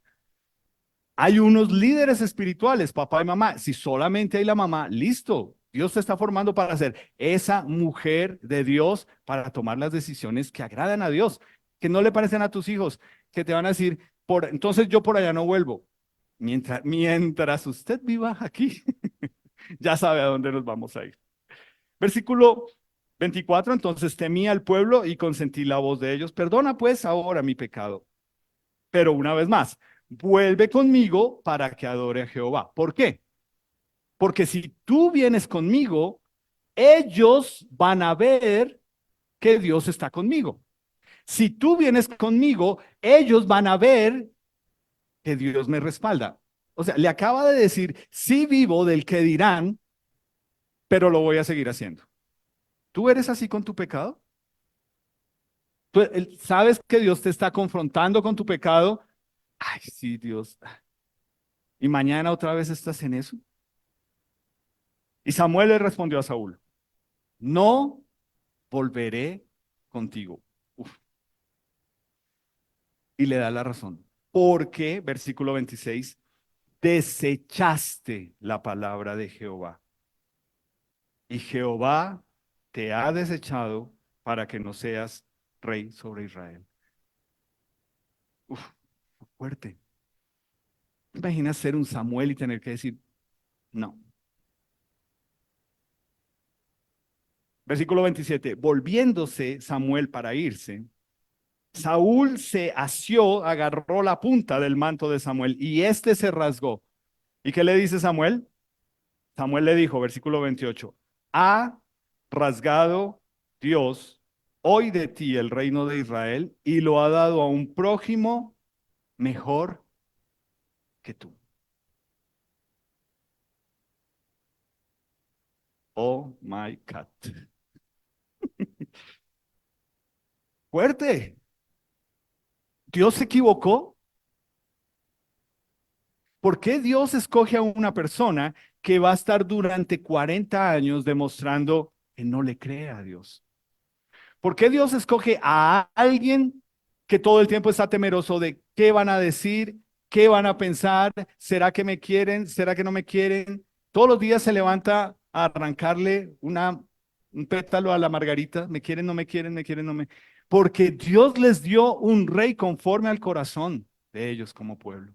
Hay unos líderes espirituales, papá y mamá. Si solamente hay la mamá, listo. Dios te está formando para ser esa mujer de Dios para tomar las decisiones que agradan a Dios, que no le parecen a tus hijos, que te van a decir, entonces yo por allá no vuelvo. Mientras usted viva aquí, ya sabe a dónde nos vamos a ir. Versículo 24, entonces temí al pueblo y consentí la voz de ellos. Perdona pues ahora mi pecado. Pero una vez más, vuelve conmigo para que adore a Jehová. ¿Por qué? Porque si tú vienes conmigo, ellos van a ver que Dios está conmigo. Si tú vienes conmigo, ellos van a ver que Dios me respalda. O sea, le acaba de decir, sí vivo del que dirán, pero lo voy a seguir haciendo. ¿Tú eres así con tu pecado? ¿Tú sabes que Dios te está confrontando con tu pecado? Ay, sí, Dios. ¿Y mañana otra vez estás en eso? Y Samuel le respondió a Saúl, no volveré contigo. Uf, y le da la razón. Porque, versículo 26, desechaste la palabra de Jehová. Y Jehová te ha desechado para que no seas rey sobre Israel. Uf, fuerte. Imagina ser un Samuel y tener que decir, no. Versículo 27, volviéndose Samuel para irse, Saúl se asió, agarró la punta del manto de Samuel y este se rasgó. ¿Y qué le dice Samuel? Samuel le dijo, versículo 28, ha rasgado Dios hoy de ti el reino de Israel y lo ha dado a un prójimo mejor que tú. Oh my God. Fuerte. ¿Dios se equivocó? ¿Por qué Dios escoge a una persona que va a estar durante 40 años demostrando que no le cree a Dios? ¿Por qué Dios escoge a alguien que todo el tiempo está temeroso de qué van a decir, qué van a pensar? ¿Será que me quieren? ¿Será que no me quieren? Todos los días se levanta a arrancarle un pétalo a la margarita. ¿Me quieren? ¿No me quieren? ¿Me quieren? ¿No me? Porque Dios les dio un rey conforme al corazón de ellos como pueblo.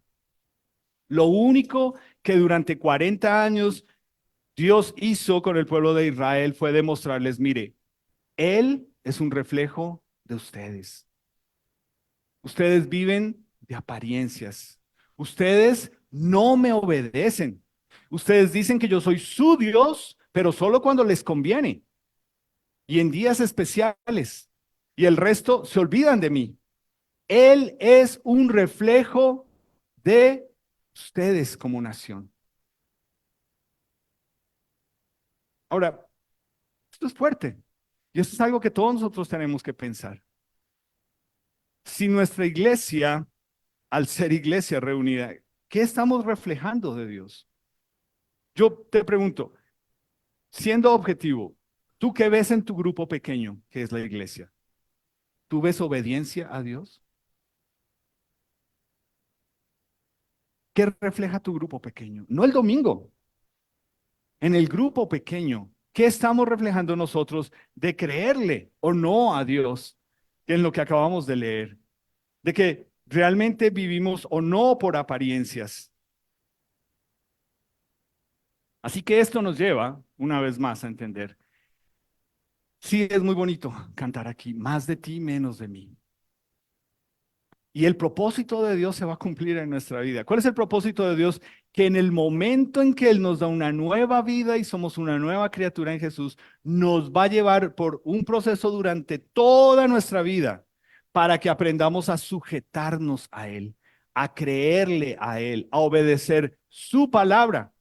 Lo único que durante 40 años Dios hizo con el pueblo de Israel fue demostrarles, mire, Él es un reflejo de ustedes. Ustedes viven de apariencias. Ustedes no me obedecen. Ustedes dicen que yo soy su Dios, pero solo cuando les conviene y en días especiales. Y el resto se olvidan de mí. Él es un reflejo de ustedes como nación. Ahora, esto es fuerte. Y esto es algo que todos nosotros tenemos que pensar. Si nuestra iglesia, al ser iglesia reunida, ¿qué estamos reflejando de Dios? Yo te pregunto, siendo objetivo, ¿tú qué ves en tu grupo pequeño, que es la iglesia? ¿Tú ves obediencia a Dios? ¿Qué refleja tu grupo pequeño? No el domingo, en el grupo pequeño. ¿Qué estamos reflejando nosotros de creerle o no a Dios en lo que acabamos de leer? De que realmente vivimos o no por apariencias. Así que esto nos lleva, una vez más, a entender, sí es muy bonito cantar aquí, más de ti, menos de mí. Y el propósito de Dios se va a cumplir en nuestra vida. ¿Cuál es el propósito de Dios? Que en el momento en que Él nos da una nueva vida y somos una nueva criatura en Jesús, nos va a llevar por un proceso durante toda nuestra vida para que aprendamos a sujetarnos a Él, a creerle a Él, a obedecer su palabra.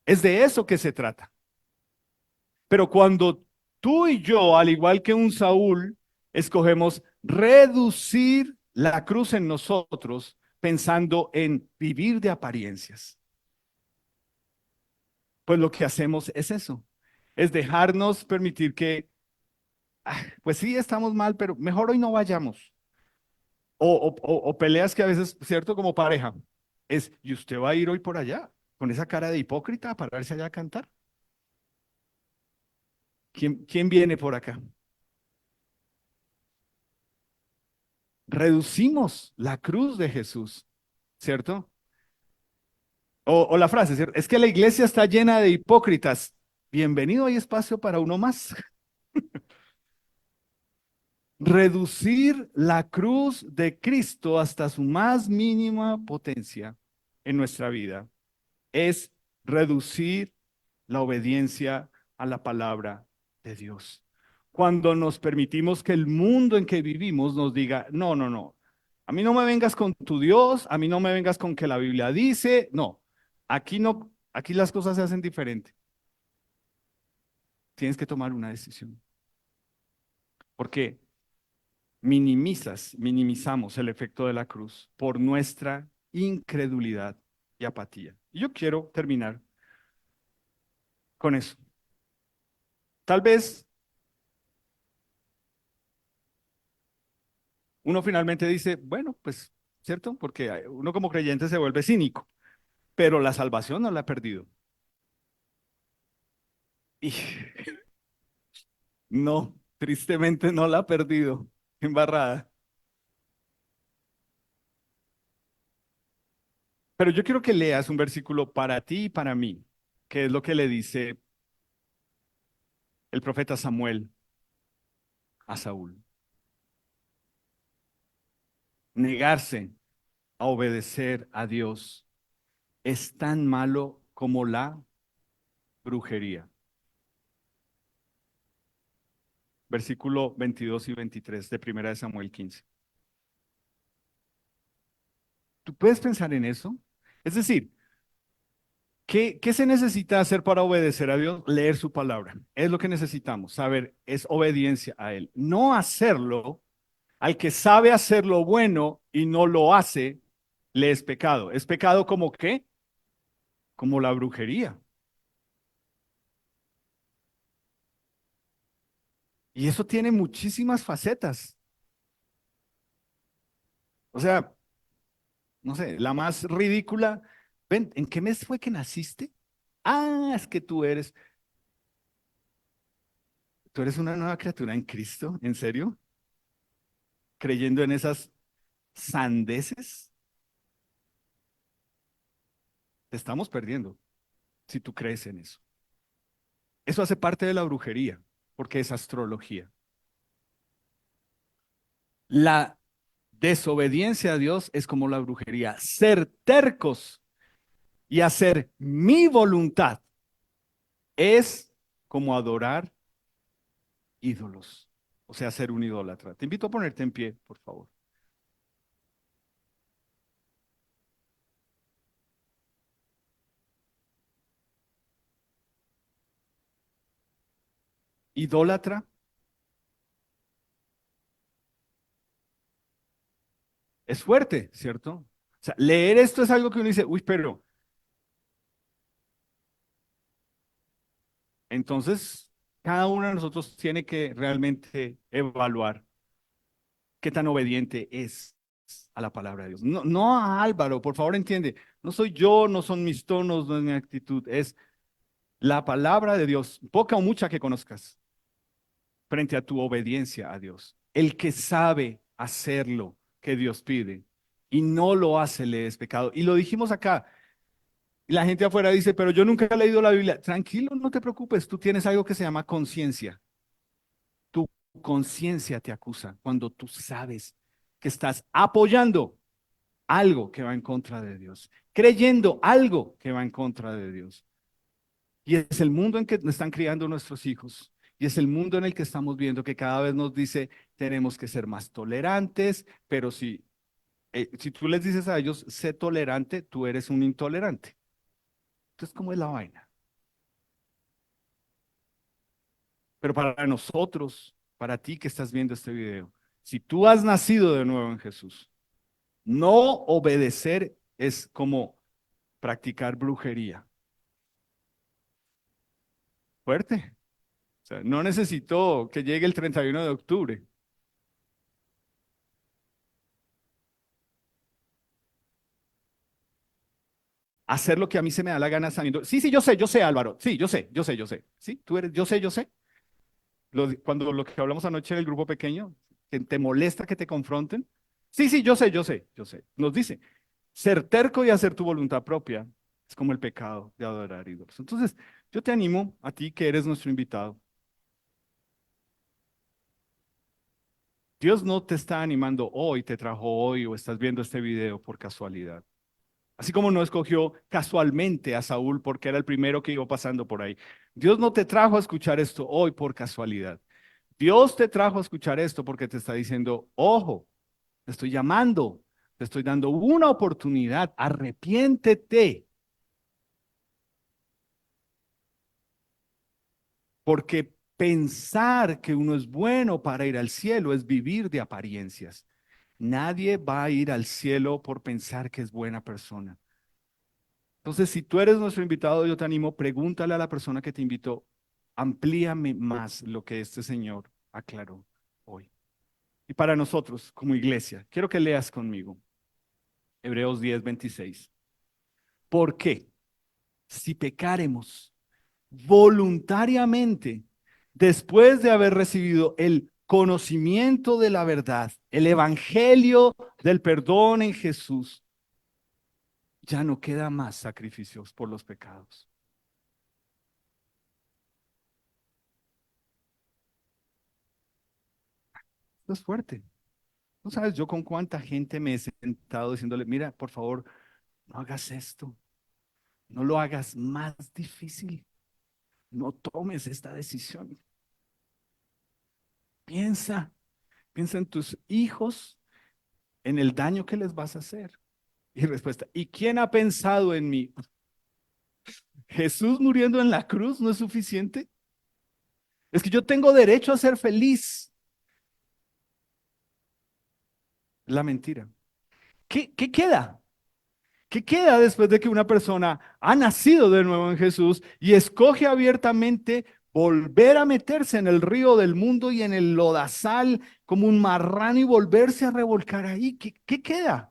Es de eso que se trata. Pero cuando tú y yo, al igual que un Saúl, escogemos reducir la cruz en nosotros pensando en vivir de apariencias, pues lo que hacemos es eso, es dejarnos permitir que, pues sí, estamos mal, pero mejor hoy no vayamos. O peleas que a veces, ¿cierto? Como pareja, es, ¿y usted va a ir hoy por allá con esa cara de hipócrita a pararse allá a cantar? ¿Quién viene por acá? Reducimos la cruz de Jesús, ¿cierto? O la frase, ¿cierto? Es que la iglesia está llena de hipócritas. Bienvenido, hay espacio para uno más. Reducir la cruz de Cristo hasta su más mínima potencia en nuestra vida es reducir la obediencia a la palabra de Dios. Cuando nos permitimos que el mundo en que vivimos nos diga, no, no, no, a mí no me vengas con tu Dios, a mí no me vengas con que la Biblia dice, no, aquí no, aquí las cosas se hacen diferente. Tienes que tomar una decisión, porque minimizamos el efecto de la cruz por nuestra incredulidad y apatía. Y yo quiero terminar con eso. Tal vez uno finalmente dice, bueno, pues, ¿cierto? Porque uno como creyente se vuelve cínico, pero la salvación no la ha perdido. Y no, tristemente no la ha perdido. Embarrada. Pero yo quiero que leas un versículo para ti y para mí, que es lo que le dice el profeta Samuel a Saúl. negarse a obedecer a Dios es tan malo como la brujería. Versículo 22 y 23 de Primera de Samuel 15. ¿Tú puedes pensar en eso? Es decir, ¿qué se necesita hacer para obedecer a Dios? Leer su palabra. Es lo que necesitamos, saber, es obediencia a Él. No hacerlo, al que sabe hacer lo bueno y no lo hace, le es pecado. ¿Es pecado como qué? Como la brujería. Y eso tiene muchísimas facetas. O sea, no sé, la más ridícula. Ven, ¿en qué mes fue que naciste? Ah, es que tú eres una nueva criatura en Cristo, ¿en serio? Creyendo en esas sandeces, te estamos perdiendo si tú crees en eso. Eso hace parte de la brujería, porque es astrología. La desobediencia a Dios es como la brujería. Ser tercos y hacer mi voluntad es como adorar ídolos, o sea, ser un idólatra. Te invito a ponerte en pie, por favor. Idólatra es fuerte, ¿cierto? O sea, leer esto es algo que uno dice, uy, pero entonces cada uno de nosotros tiene que realmente evaluar qué tan obediente es a la palabra de Dios. No, no a Álvaro, por favor entiende, no soy yo, no son mis tonos, no es mi actitud, es la palabra de Dios, poca o mucha que conozcas, frente a tu obediencia a Dios. El que sabe hacer lo que Dios pide y no lo hace, le es pecado. Y lo dijimos acá. Y la gente afuera dice, pero yo nunca he leído la Biblia. Tranquilo, no te preocupes, tú tienes algo que se llama conciencia. Tu conciencia te acusa cuando tú sabes que estás apoyando algo que va en contra de Dios, creyendo algo que va en contra de Dios. Y es el mundo en que están criando nuestros hijos. Y es el mundo en el que estamos viendo que cada vez nos dice, tenemos que ser más tolerantes, pero si tú les dices a ellos, sé tolerante, tú eres un intolerante. Entonces, ¿cómo es la vaina? Pero para nosotros, para ti que estás viendo este video, si tú has nacido de nuevo en Jesús, no obedecer es como practicar brujería. Fuerte. O sea, no necesito que llegue el 31 de octubre. Hacer lo que a mí se me da la gana sabiendo. Sí, sí, yo sé, Álvaro. Sí, yo sé. Sí, tú eres, yo sé. Cuando lo que hablamos anoche en el grupo pequeño, que te molesta que te confronten. Sí, sí, yo sé. Nos dice, ser terco y hacer tu voluntad propia es como el pecado de adorar ídolos. Entonces, yo te animo a ti que eres nuestro invitado. Dios no te está animando hoy, te trajo hoy o estás viendo este video por casualidad. Así como no escogió casualmente a Saúl porque era el primero que iba pasando por ahí. Dios no te trajo a escuchar esto hoy por casualidad. Dios te trajo a escuchar esto porque te está diciendo, ojo, te estoy llamando, te estoy dando una oportunidad, arrepiéntete, porque pensar que uno es bueno para ir al cielo es vivir de apariencias. Nadie va a ir al cielo por pensar que es buena persona. Entonces, si tú eres nuestro invitado, yo te animo, pregúntale a la persona que te invitó, amplíame más lo que este señor aclaró hoy. Y para nosotros, como iglesia, quiero que leas conmigo Hebreos 10:26. ¿Por qué? Si pecaremos voluntariamente, después de haber recibido el conocimiento de la verdad, el evangelio del perdón en Jesús, ya no queda más sacrificios por los pecados. Esto es fuerte. No sabes yo con cuánta gente me he sentado diciéndole, mira, por favor, no hagas esto, no lo hagas más difícil, no tomes esta decisión. Piensa, piensa en tus hijos, en el daño que les vas a hacer. Y respuesta, ¿y quién ha pensado en mí? ¿Jesús muriendo en la cruz no es suficiente? Es que yo tengo derecho a ser feliz. La mentira. ¿Qué queda? ¿Qué queda después de que una persona ha nacido de nuevo en Jesús y escoge abiertamente volver a meterse en el río del mundo y en el lodazal como un marrano y volverse a revolcar ahí? ¿Qué queda?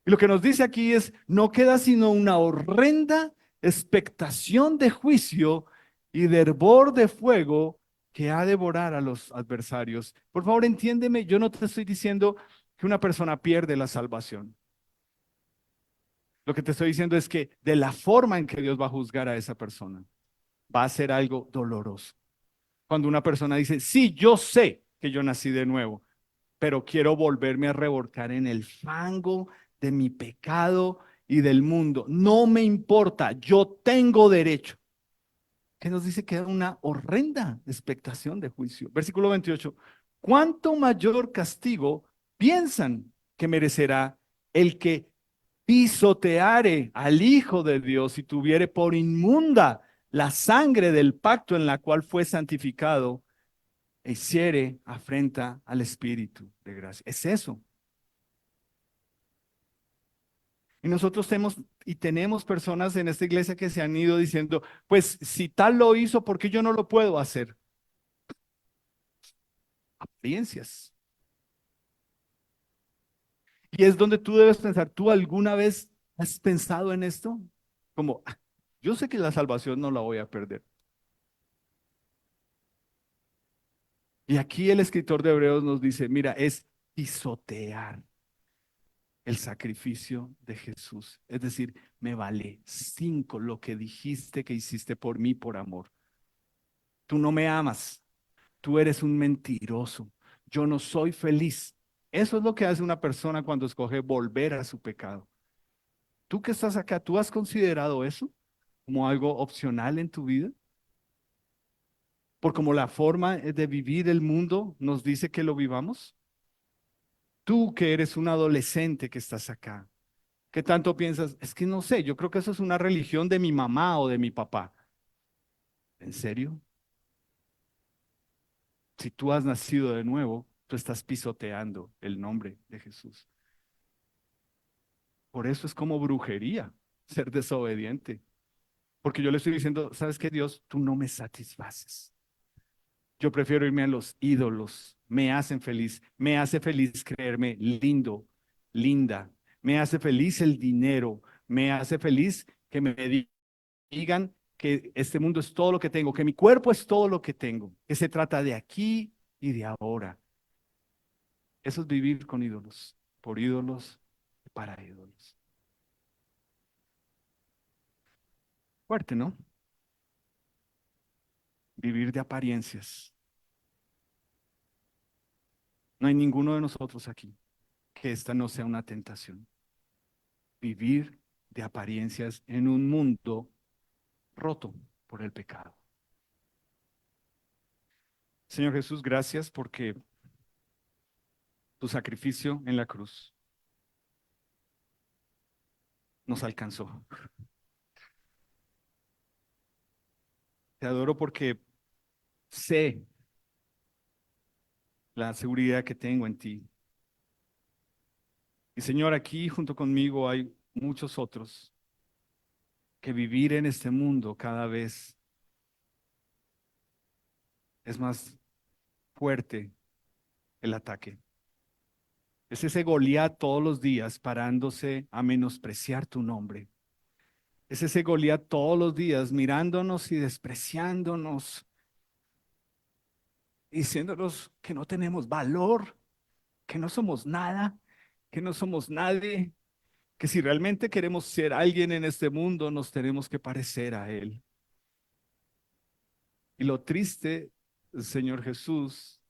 Y lo que nos dice aquí es, no queda sino una horrenda expectación de juicio y de hervor de fuego que ha de devorar a los adversarios. Por favor, entiéndeme, yo no te estoy diciendo que una persona pierde la salvación. Lo que te estoy diciendo es que de la forma en que Dios va a juzgar a esa persona, va a ser algo doloroso. Cuando una persona dice, sí, yo sé que yo nací de nuevo, pero quiero volverme a revolcar en el fango de mi pecado y del mundo. No me importa, yo tengo derecho. ¿Qué nos dice? Que era una horrenda expectación de juicio. Versículo 28. ¿Cuánto mayor castigo piensan que merecerá el que pisoteare al Hijo de Dios y tuviere por inmunda la sangre del pacto en la cual fue santificado e hiciere afrenta al Espíritu de gracia? Es eso. Y nosotros tenemos personas en esta iglesia que se han ido diciendo, pues si tal lo hizo, ¿por qué yo no lo puedo hacer? Apariencias. Y es donde tú debes pensar, ¿tú alguna vez has pensado en esto? Como, yo sé que la salvación no la voy a perder. Y aquí el escritor de Hebreos nos dice, mira, es pisotear el sacrificio de Jesús. Es decir, me vale 5 lo que dijiste que hiciste por mí por amor. Tú no me amas, tú eres un mentiroso, yo no soy feliz. Eso es lo que hace una persona cuando escoge volver a su pecado. Tú que estás acá, ¿tú has considerado eso como algo opcional en tu vida? Por como la forma de vivir el mundo nos dice que lo vivamos. Tú que eres un adolescente que estás acá, ¿qué tanto piensas? Es que no sé, yo creo que eso es una religión de mi mamá o de mi papá. ¿En serio? Si tú has nacido de nuevo, tú estás pisoteando el nombre de Jesús. Por eso es como brujería ser desobediente. Porque yo le estoy diciendo, ¿sabes qué, Dios? Tú no me satisfaces. Yo prefiero irme a los ídolos. Me hacen feliz. Me hace feliz creerme lindo, linda. Me hace feliz el dinero. Me hace feliz que me digan que este mundo es todo lo que tengo, que mi cuerpo es todo lo que tengo, que se trata de aquí y de ahora. Eso es vivir con ídolos, por ídolos, para ídolos. Fuerte, ¿no? Vivir de apariencias. No hay ninguno de nosotros aquí que esta no sea una tentación. Vivir de apariencias en un mundo roto por el pecado. Señor Jesús, gracias porque tu sacrificio en la cruz nos alcanzó. Te adoro porque sé la seguridad que tengo en ti. Y Señor, aquí junto conmigo hay muchos otros que vivir en este mundo cada vez es más fuerte el ataque. Es ese Goliat todos los días parándose a menospreciar tu nombre. Es ese Goliat todos los días mirándonos y despreciándonos, diciéndonos que no tenemos valor, que no somos nada, que no somos nadie, que si realmente queremos ser alguien en este mundo, nos tenemos que parecer a Él. Y lo triste, Señor Jesús,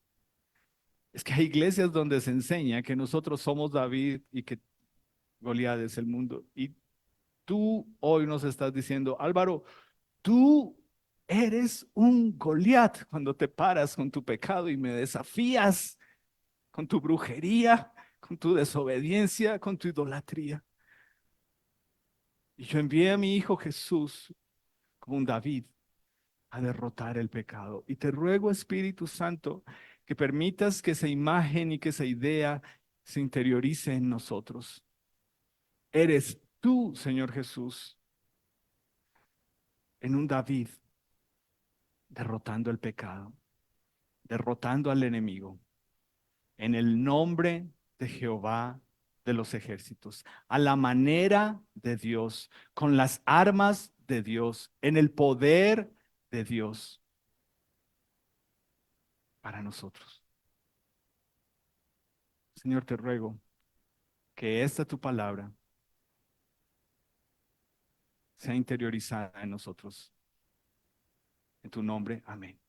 Es que hay iglesias donde se enseña que nosotros somos David y que Goliat es el mundo. Y tú hoy nos estás diciendo, Álvaro, tú eres un Goliat cuando te paras con tu pecado y me desafías con tu brujería, con tu desobediencia, con tu idolatría. Y yo envié a mi hijo Jesús como un David a derrotar el pecado. Y te ruego, Espíritu Santo, que permitas que esa imagen y que esa idea se interiorice en nosotros. Eres tú, Señor Jesús, en un David, derrotando el pecado, derrotando al enemigo, en el nombre de Jehová de los ejércitos, a la manera de Dios, con las armas de Dios, en el poder de Dios para nosotros. Señor, te ruego que esta tu palabra sea interiorizada en nosotros. En tu nombre, amén.